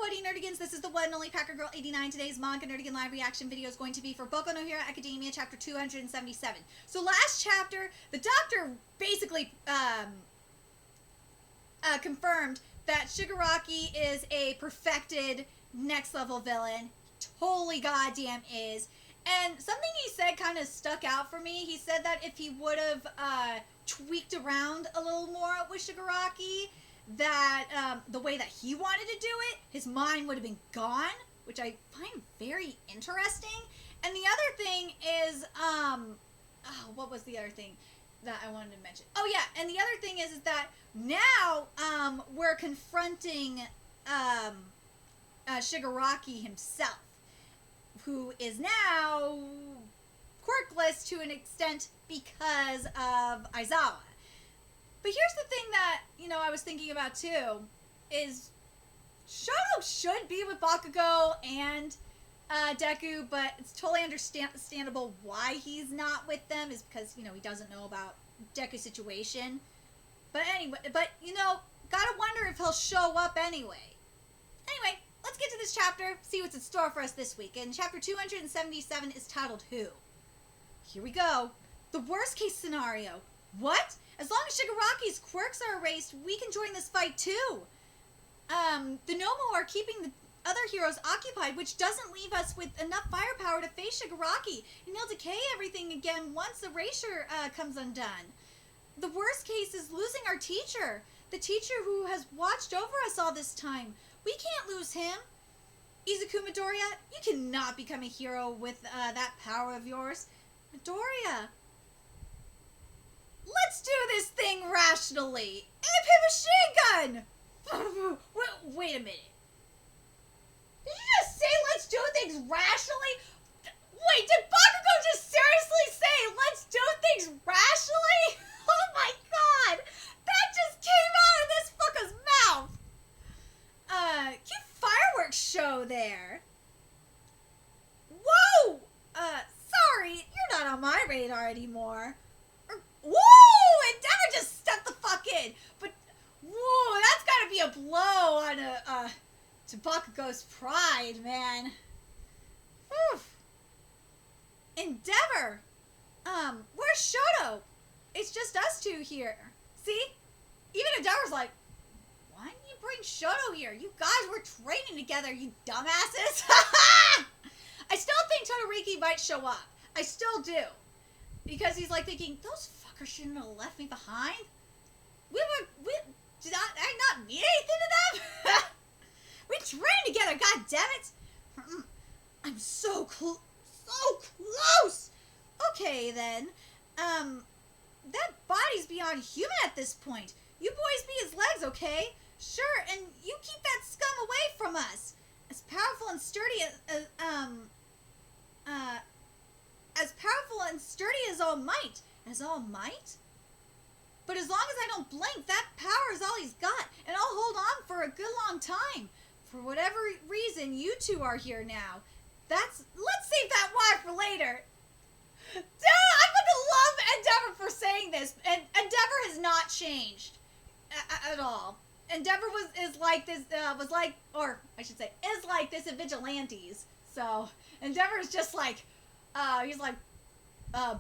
Putty Nerdigans? This is the one and only Packer Girl 89. Today's Manga Nerdigan live reaction video is going to be for Boku no Hero Academia, chapter 277. So last chapter, the doctor basically confirmed that Shigaraki is a perfected next level villain. Totally goddamn is. And something he said kind of stuck out for me. He said that if he would have tweaked around a little more with Shigaraki, that the way that he wanted to do it, his mind would have been gone, which I find very interesting. And the other thing is, what was the other thing that I wanted to mention? Oh yeah, and the other thing is that now we're confronting Shigaraki himself, who is now quirkless to an extent because of Aizawa. But here's the thing that, I was thinking about too, is Shoto should be with Bakugo and Deku, but it's totally understandable why he's not with them, is because, he doesn't know about Deku's situation. But anyway, gotta wonder if he'll show up anyway. Anyway, let's get to this chapter, see what's in store for us this week. And chapter 277 is titled Who? Here we go. The worst case scenario. What? As long as Shigaraki's quirks are erased, we can join this fight too. The Nomo are keeping the other heroes occupied, which doesn't leave us with enough firepower to face Shigaraki, and he'll decay everything again once Erasure comes undone. The worst case is losing our teacher, the teacher who has watched over us all this time. We can't lose him. Izuku Midoriya, you cannot become a hero with that power of yours. Midoriya, let's do this thing rationally. And machine gun! Wait a minute. Did you just say let's do things rationally? Wait, did Bakugo just seriously say let's do things rationally? Oh my god! That just came out of this fucker's mouth! Cute fireworks show there. Whoa! Sorry, you're not on my radar anymore. Whoa! Endeavor just stepped the fuck in! But, whoa, that's gotta be a blow on to Bakugo's pride, man. Oof. Endeavor! Where's Shoto? It's just us two here. See? Even Endeavor's like, why didn't you bring Shoto here? You guys were training together, you dumbasses! I still think Todoroki might show up. I still do. Because he's like thinking, those fuckers shouldn't have left me behind. Did I not mean anything to them? We trained together, god damn it! I'm so close. Okay then. That body's beyond human at this point. You boys be his legs, okay? Sure, and you keep that scum away from us. As powerful and sturdy as All Might. As All Might? But as long as I don't blink, that power is all he's got, and I'll hold on for a good long time. For whatever reason, you two are here now. Let's save that why for later. Dude, I fucking love Endeavor for saying this, and Endeavor has not changed at all. Endeavor is like this in Vigilantes. So Endeavor is just like, he's like, well,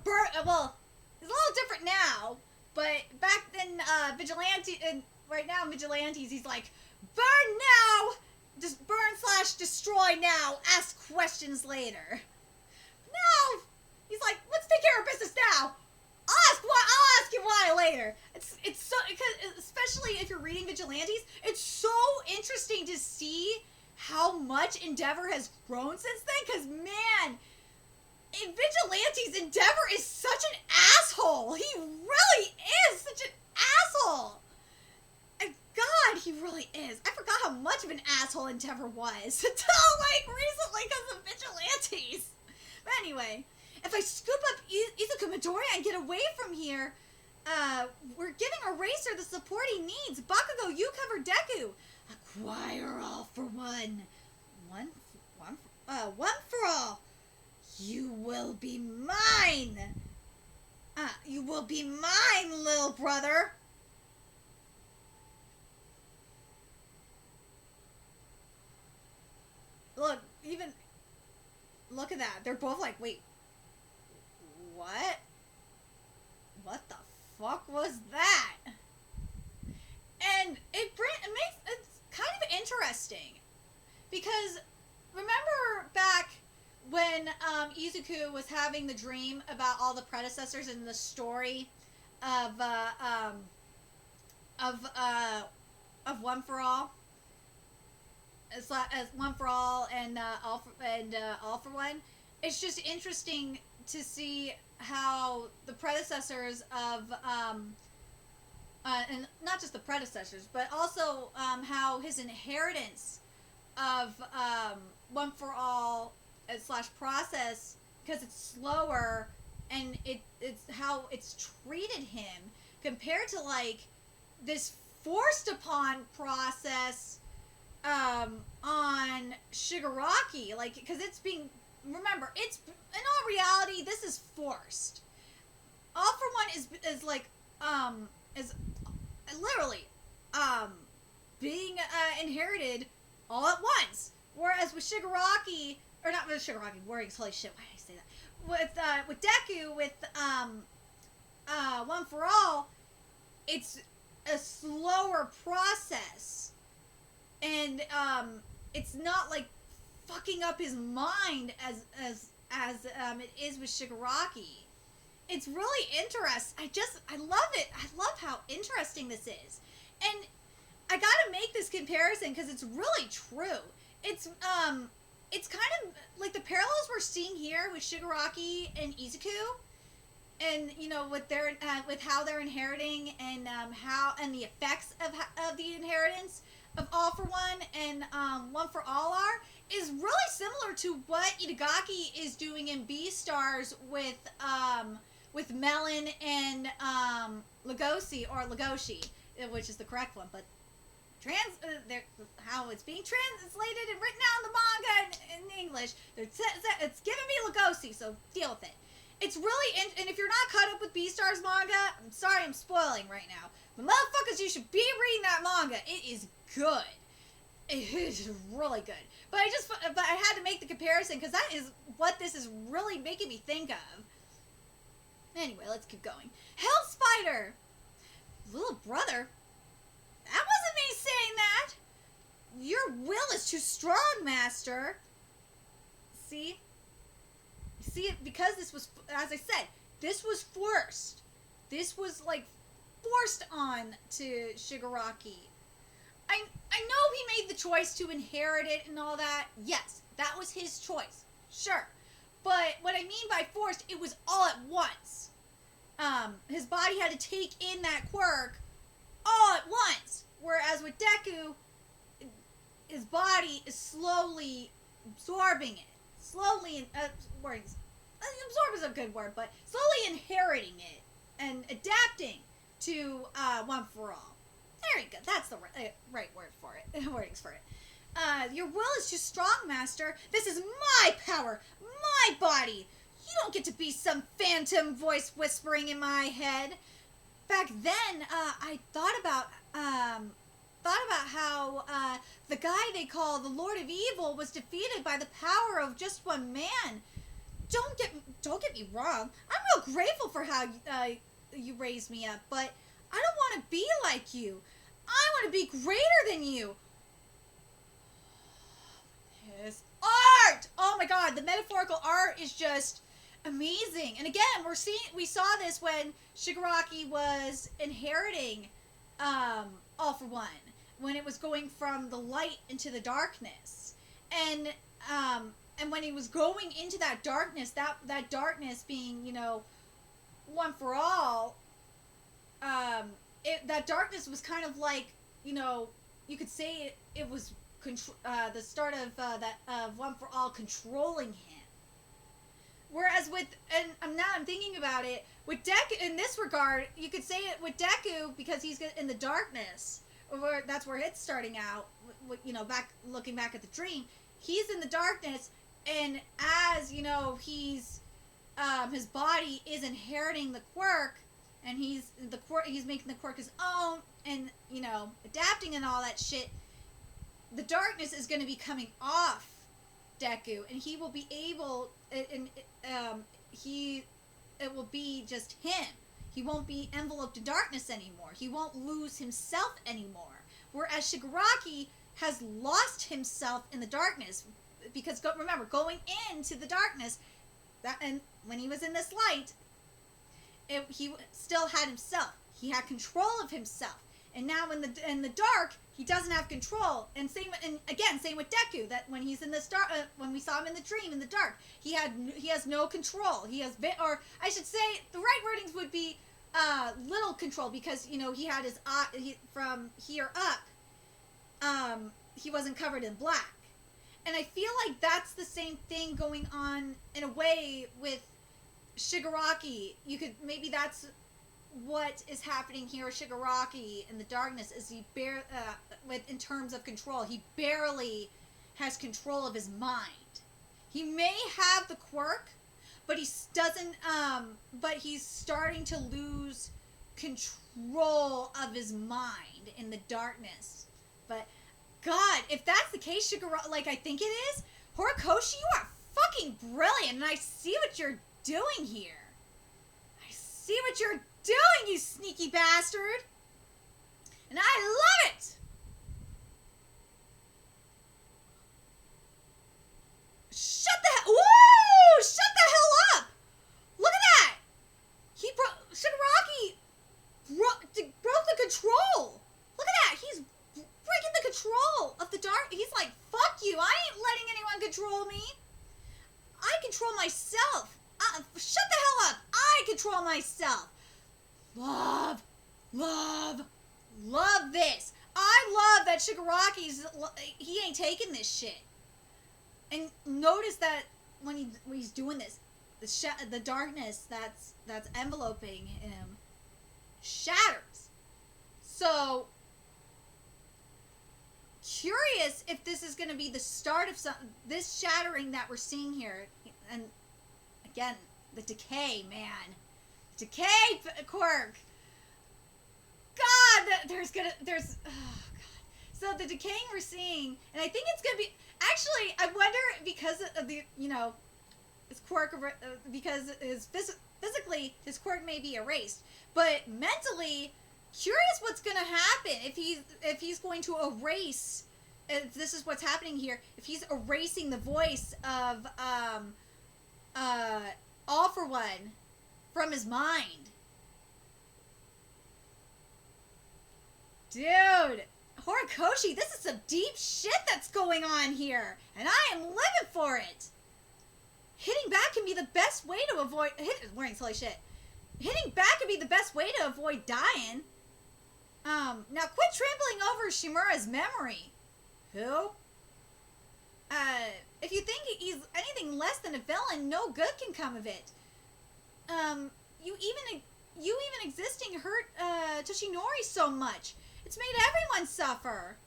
he's a little different now, but back then, Vigilante, and right now in Vigilantes, he's like, burn now, just burn/destroy now, ask questions later. Now, he's like, let's take care of business now. I'll ask you why later. It's so, because especially if you're reading Vigilantes, it's so interesting to see how much Endeavor has grown since then. Because man, in Vigilantes, Endeavor is such an asshole. He really is such an asshole. And God, he really is. I forgot how much of an asshole Endeavor was until like recently because of Vigilantes. But anyway. If I scoop up Izuku Midoriya and get away from here, we're giving Eraser the support he needs. Bakugo, you cover Deku. Acquire all for one. One for all. You will be mine. You will be mine, little brother. look at that. They're both like, wait, what? What the fuck was that? And it's kind of interesting because remember back when Izuku was having the dream about all the predecessors in the story of One for All, as One for All and All for One. It's just interesting to see how the predecessors of and not just the predecessors, but also how his inheritance of One for All / process, because it's slower and it's how it's treated him compared to like this forced upon process on Shigaraki, like, because it's being, remember, it's in all reality this is forced. All for One is like is literally being inherited all at once, whereas with Shigaraki, or not with Shigaraki, Warriors, holy shit, why did I say that? With Deku, with One for All, it's a slower process, and it's not like fucking up his mind as it is with Shigaraki. It's really interesting. I love it. I love how interesting this is, and I gotta make this comparison because it's really true. It's kind of like the parallels we're seeing here with Shigaraki and Izuku, and you know, with their with how they're inheriting, and how and the effects of the inheritance of All for One and One for All are, is really similar to what Itagaki is doing in Beastars with Melon and Legoshi, which is the correct one, but how it's being translated and written out in the manga in English, it's giving me Legoshi, so deal with it. It's really, and if you're not caught up with Beastars manga, I'm sorry I'm spoiling right now, but motherfuckers, you should be reading that manga. It is good. It is really good. But I had to make the comparison because that is what this is really making me think of. Anyway, let's keep going. Hell Spider! Little brother? That wasn't me saying that! Your will is too strong, Master! See? See, because this was, as I said, this was forced. This was, like, forced on to Shigaraki. I know he made the choice to inherit it and all that. Yes, that was his choice. Sure. But what I mean by forced, it was all at once. His body had to take in that quirk all at once. Whereas with Deku, his body is slowly absorbing it. Slowly, absorb is a good word, but slowly inheriting it and adapting to One for All. There you go. That's the right word for it. Wordings for it. Your will is too strong, Master. This is my power, my body. You don't get to be some phantom voice whispering in my head. Back then, I thought about how the guy they call the Lord of Evil was defeated by the power of just one man. Don't get me wrong. I'm real grateful for how you raised me up, but I don't want to be like you. I want to be greater than you. His art! Oh my god, the metaphorical art is just amazing. And again, we saw this when Shigaraki was inheriting All for One, when it was going from the light into the darkness. And when he was going into that darkness, that darkness being, you know, One for All, that darkness was kind of like, you know, you could say it was the start of One for All controlling him. Whereas and I'm thinking about it, with Deku, in this regard, you could say it with Deku because he's in the darkness, or that's where it's starting out, you know, looking back at the dream, he's in the darkness, and as, you know, he's, his body is inheriting the quirk, and he's making the quirk his own, and, you know, adapting and all that shit, the darkness is going to be coming off Deku, and he will be able, and it will be just him. He won't be enveloped in darkness anymore. He won't lose himself anymore. Whereas Shigaraki has lost himself in the darkness, because remember, going into the darkness, and when he was in this light, he still had himself. He had control of himself. And now in the dark, he doesn't have control. And same with Deku. That when he's in the when we saw him in the dream in the dark, he has no control. He has or I should say, the right wordings would be little control, because he had his eye from here up. He wasn't covered in black, and I feel like that's the same thing going on in a way with Shigaraki. Maybe that's what is happening here with Shigaraki in the darkness, is in terms of control, he barely has control of his mind. He may have the quirk, but he doesn't. But he's starting to lose control of his mind in the darkness. But God, if that's the case, Shigaraki, like I think it is, Horikoshi, you are fucking brilliant, and I see what you're doing here. I see what you're doing, you sneaky bastard, and I love it. Shut the hell up! Look at that! Shigaraki broke the control. Look at that! He's breaking the control of the dark. He's like, fuck you! I ain't letting anyone control me. I control myself. Shut the hell up! I control myself. Love this. I love that he ain't taking this shit. And notice that when he's doing this, the darkness that's enveloping him shatters. So, curious if this is going to be the start of this shattering that we're seeing here. And again, the decay, man. Decay quirk. God, oh God. So the decaying we're seeing, and I think it's gonna be. Actually, I wonder, because of the his quirk, because physically his quirk may be erased, but mentally, curious what's gonna happen if he's going to erase. If this is what's happening here, if he's erasing the voice of All For One from his mind. Dude, Horikoshi, this is some deep shit that's going on here, and I am living for it. Hitting back can be the best way to avoid wearing silly shit. Hitting back can be the best way to avoid dying. Now quit trampling over Shimura's memory. Who? If you think he's anything less than a villain, no good can come of it. You even existing hurt Toshinori so much. It's made everyone suffer.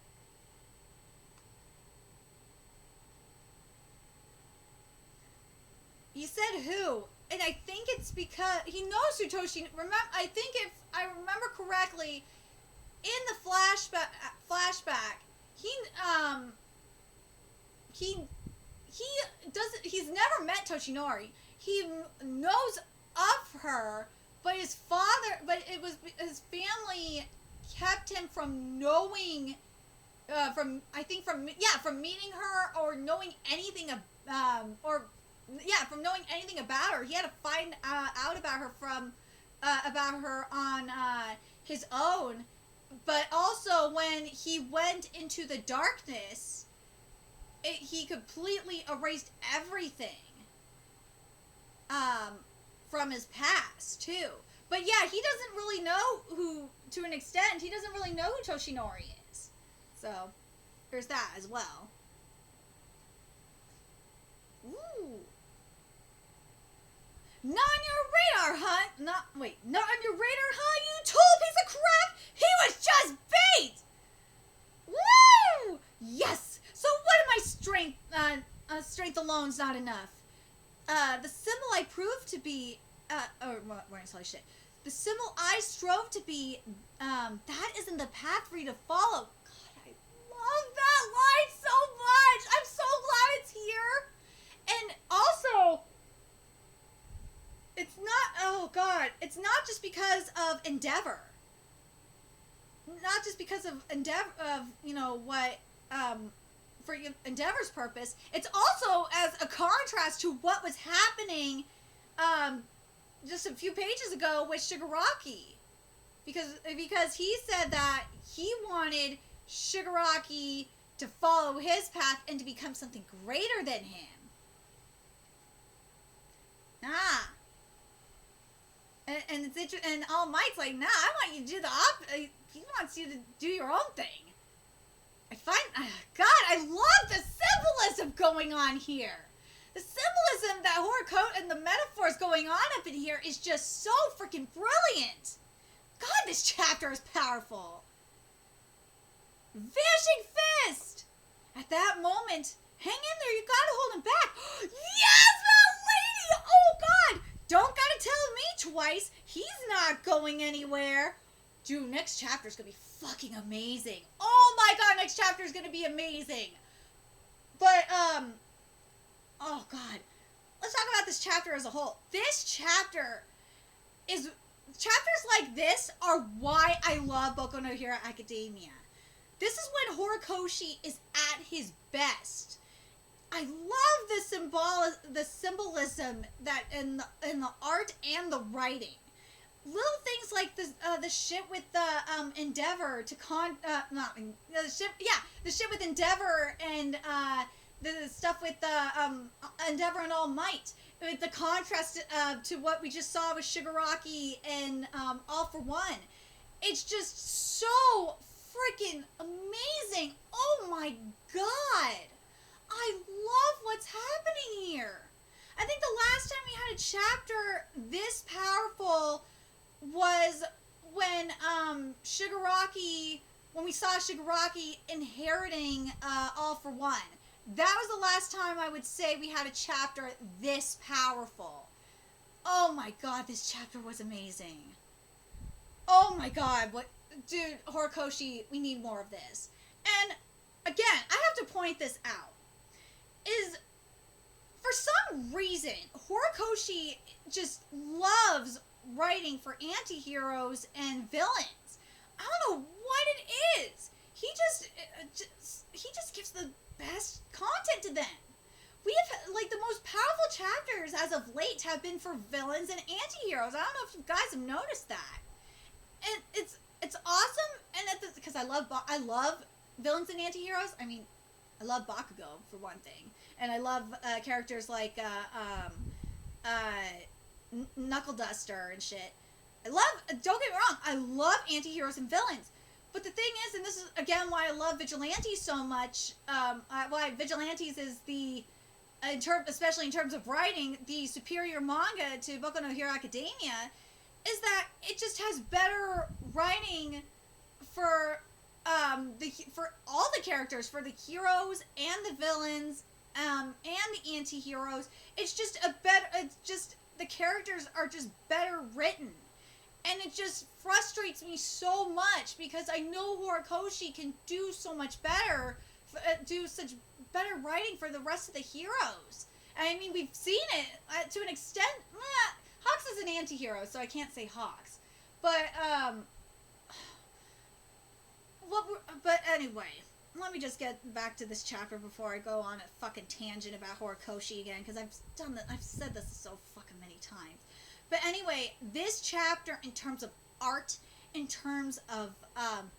You said who? And I think it's because he knows who Toshinori. I think if I remember correctly, in the flashback, he's never met Toshinori. He knows of her, but his family kept him from knowing, from meeting her or knowing anything from knowing anything about her. He had to find out about her on his own. But also, when he went into the darkness, he completely erased everything from his past, too. But yeah, he doesn't really know to an extent, he doesn't really know who Toshinori is. So, there's that as well. Ooh. Not on your radar, huh? Not on your radar, huh, you total piece of crap? He was just bait! Woo! Yes! So what if my strength alone's not enough? The symbol I proved to be, shit. The symbol I strove to be, that isn't the path for you to follow. God, I love that line so much! I'm so glad it's here! it's not just because of Endeavor. Not just because of Endeavor, of, you know, what, for Endeavor's purpose. It's also as a contrast to what was happening, just a few pages ago with Shigaraki. Because he said that he wanted Shigaraki to follow his path and to become something greater than him. And it's interesting, and All Might's like, nah, I want you to do the opposite. He wants you to do your own thing. I love the symbolism going on here. The symbolism that Horikoshi and the metaphors going on up in here is just so freaking brilliant. God, this chapter is powerful. Vanishing Fist! At that moment, hang in there, you gotta hold him back. Yes, that lady! Oh, God! Don't gotta tell me twice. He's not going anywhere. Dude, next chapter's gonna be fucking amazing. Oh my God, next chapter's gonna be amazing. But, oh God. Let's talk about this chapter as a whole. This chapter is... Chapters like this are why I love Boku no Hero Academia. This is when Horikoshi is at his best. I love the symbolism that in the art and the writing. Little things like the shit with the Endeavor to the shit with Endeavor and the stuff with the Endeavor and All Might. With the contrast to what we just saw with Shigaraki and All for One. It's just so freaking amazing. Oh my God. I love what's happening here. I think the last time we had a chapter this powerful was when when we saw Shigaraki inheriting All for One. That was the last time I would say we had a chapter this powerful. Oh my God, this chapter was amazing. Oh my God, dude, Horikoshi, we need more of this. And again, I have to point this out. For some reason, Horikoshi just loves writing for anti-heroes and villains. I don't know what it is. He just gives the best content to them. We have, like, the most powerful chapters as of late have been for villains and anti-heroes. I don't know if you guys have noticed that. And it's awesome, and because I love villains and anti-heroes. I mean, I love Bakugo for one thing, and I love characters like Knuckle Duster and shit. Don't get me wrong, I love anti-heroes and villains. But the thing is, and this is again why I love Vigilantes so much, why Vigilantes is especially in terms of writing, the superior manga to Boku no Hero Academia, is that it just has better writing for all the characters, for the heroes and the villains, and the anti-heroes. It's just the characters are just better written. And it just frustrates me so much because I know Horikoshi can do so much better, do such better writing for the rest of the heroes. I mean, we've seen it to an extent. Hawks is an anti-hero, so I can't say Hawks. But anyway, let me just get back to this chapter before I go on a fucking tangent about Horikoshi again, because I've said this so fucking many times. But anyway, this chapter, in terms of art, in terms of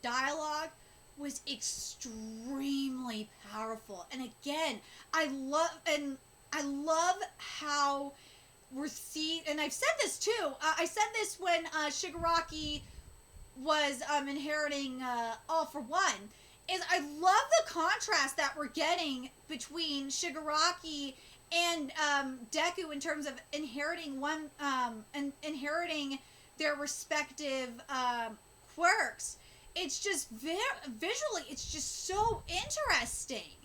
dialogue, was extremely powerful. And again, I love how we're seeing, and I've said this too. I said this when Shigaraki was inheriting All for One. Is I love the contrast that we're getting between Shigaraki and Deku in terms of inheriting inheriting their respective quirks. It's just visually, it's just so interesting.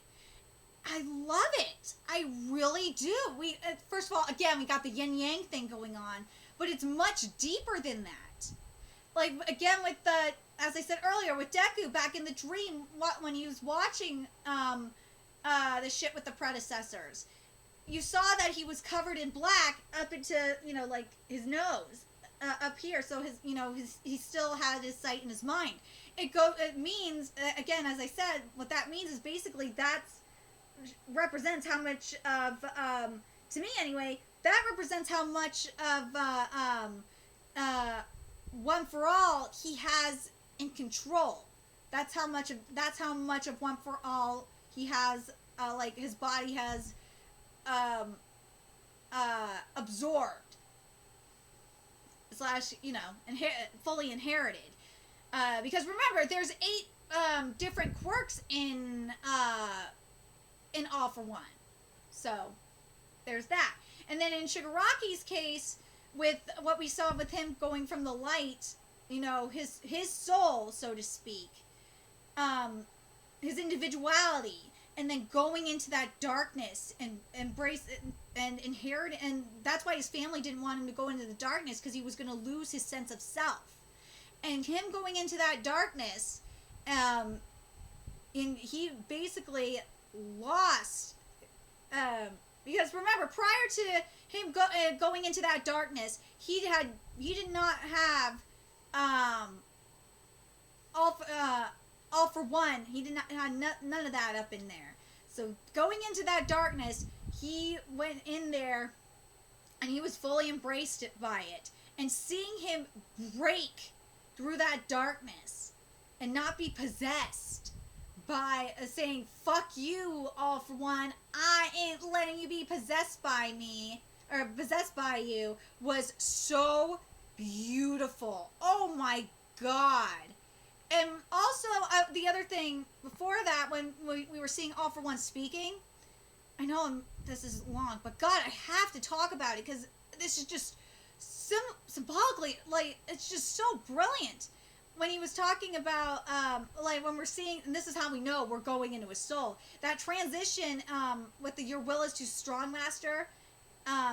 I love it. I really do. We first of all, again, we got the yin yang thing going on, but it's much deeper than that. Like again, with as I said earlier, with Deku back in the dream, when he was watching the shit with the predecessors. You saw that he was covered in black up into, like, his nose. up here, so his he still had his sight in his mind. It means again, as I said, what that means is basically that's represents how much of to me anyway, that represents how much of One for All he has in control. That's how much of One for All he has, like his body has absorbed slash fully inherited. Because remember, there's 8 different quirks in All for One, so there's that. And then in Shigaraki's case, with what we saw with him going from the light, his soul, so to speak, his individuality, and then going into that darkness and embrace it and inherit it. And that's why his family didn't want him to go into the darkness, because he was going to lose his sense of self. And him going into that darkness, he basically lost, because remember, prior to him going into that darkness, he did not have All for One. He did not have none of that up in there. So going into that darkness, he went in there, and he was fully embraced by it. And seeing him break through that darkness and not be possessed by saying, "Fuck you, All for One, I ain't letting you be possessed by me," or possessed by you, was so beautiful. Oh my god. And also, the other thing before that, when we were seeing All for One speaking, I know this is long, but God, I have to talk about it, because this is just symbolically, like, it's just so brilliant. When he was talking about, like, when we're seeing, and this is how we know we're going into his soul, that transition with the "Your will is too strong, master,"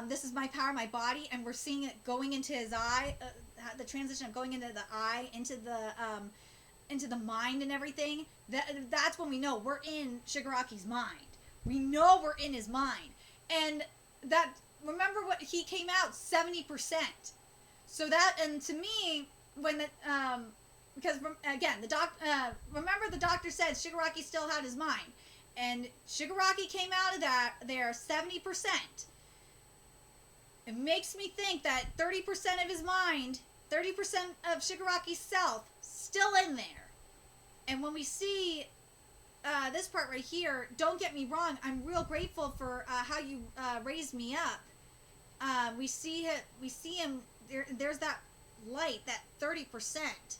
"This is my power, my body," and we're seeing it going into his eye, the transition of going into the eye, into the mind and everything. That's when we know we're in Shigaraki's mind. We know we're in his mind. And that, remember what he came out 70%. So that, and to me, when the because again, remember the doctor said Shigaraki still had his mind, and Shigaraki came out of that there 70%. It makes me think that 30% of his mind, 30% of Shigaraki's self, still in there. And when we see this part right here, don't get me wrong, I'm real grateful for how you raised me up. We see him. There's that light, that 30%,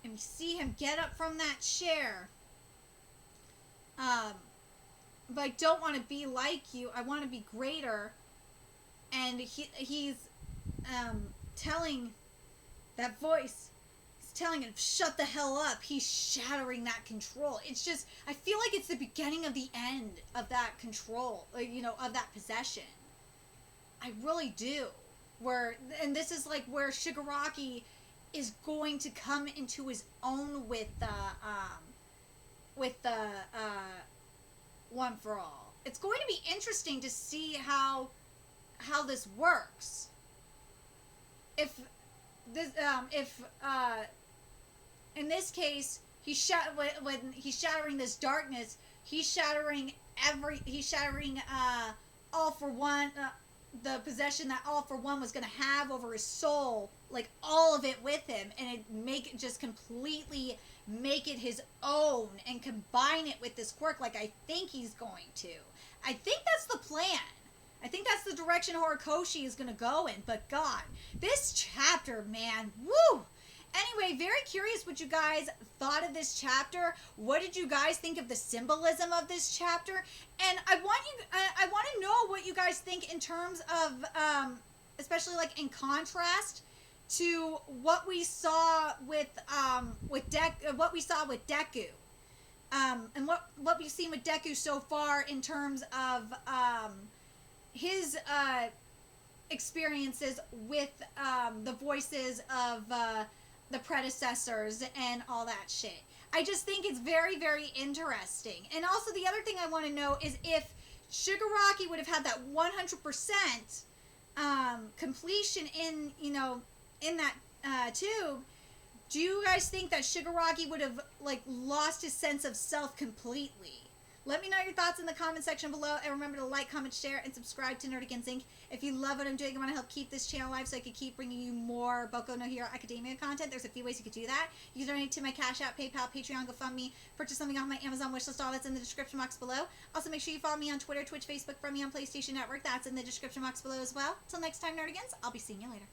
and we see him get up from that chair. But I don't want to be like you. I want to be greater. And he's telling that voice. Telling him, shut the hell up. He's shattering that control. It's just, I feel like it's the beginning of the end of that control, of that possession. I really do. And this is like where Shigaraki is going to come into his own with the One for All. It's going to be interesting to see how this works. If in this case, when he's shattering this darkness, he's shattering All for One, the possession that All for One was going to have over his soul, like all of it with him, and completely make it his own and combine it with this quirk, like I think he's going to. I think that's the plan. I think that's the direction Horikoshi is going to go in. But God, this chapter, man, woo! Anyway, very curious what you guys thought of this chapter. What did you guys think of the symbolism of this chapter? And I want to know what you guys think in terms of, especially like in contrast to what we saw with Deku, and what we've seen with Deku so far in terms of his experiences with the voices of the predecessors and all that shit. I just think it's very, very interesting. And also the other thing I want to know is if Shigaraki would have had that 100% completion in in that tube, do you guys think that Shigaraki would have like lost his sense of self completely? Let me know your thoughts in the comment section below, and remember to like, comment, share, and subscribe to Nerdigans Inc. If you love what I'm doing and want to help keep this channel alive so I can keep bringing you more Boku no Hero Academia content, there's a few ways you could do that. You can donate to my Cash App, PayPal, Patreon, GoFundMe, purchase something off my Amazon wishlist, all that's in the description box below. Also, make sure you follow me on Twitter, Twitch, Facebook, friend me on PlayStation Network, that's in the description box below as well. Till next time, Nerdigans, I'll be seeing you later.